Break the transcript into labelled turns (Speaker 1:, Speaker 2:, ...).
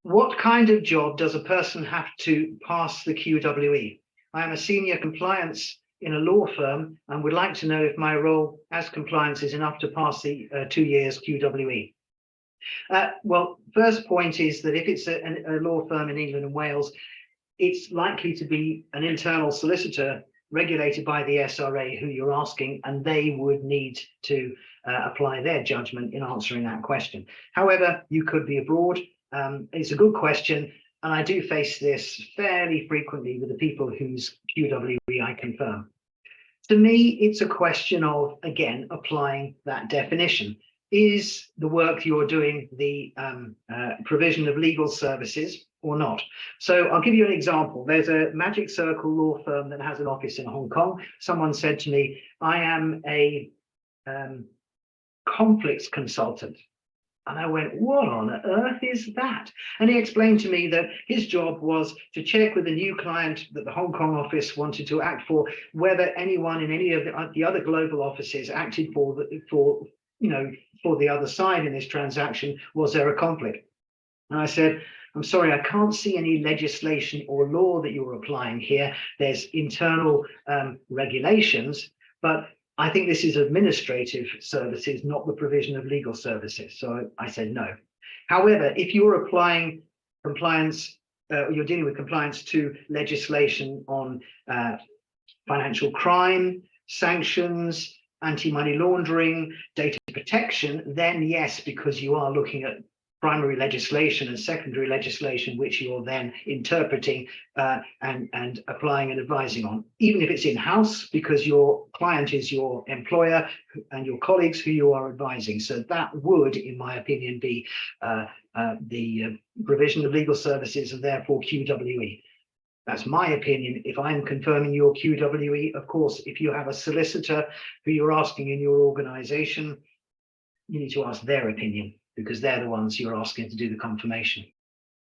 Speaker 1: What kind of job does a person have to pass the QWE? I am a senior compliance in a law firm and would like to know if my role as compliance is enough to pass the 2 years QWE. Well, first point is that if it's a law firm in England and Wales, it's likely to be an internal solicitor regulated by the SRA who you're asking, and they would need to apply their judgment in answering that question. However, you could be abroad. It's a good question, and I do face this fairly frequently with the people whose QWE I confirm. To me, it's a question of, again, applying that definition. Is the work you're doing the provision of legal services or not? So I'll give you an example. There's a Magic Circle law firm that has an office in Hong Kong. Someone said to me, I am a conflicts consultant. And I went, what on earth is that? And he explained to me that his job was to check with a new client that the Hong Kong office wanted to act for, whether anyone in any of the other global offices acted for the other side in this transaction. Was there a conflict? And I said, I'm sorry, I can't see any legislation or law that you're applying here. There's internal regulations, but I think this is administrative services, not the provision of legal services. So I said no. However, if you're applying compliance, you're dealing with compliance to legislation on financial crime, sanctions, anti-money laundering, data protection, then yes, because you are looking at primary legislation and secondary legislation, which you're then interpreting and applying and advising on, even if it's in-house, because your client is your employer and your colleagues who you are advising. So that would, in my opinion, be the provision of legal services and therefore QWE. That's my opinion. If I'm confirming your QWE, of course, if you have a solicitor who you're asking in your organization, you need to ask their opinion, because they're the ones you're asking to do the confirmation.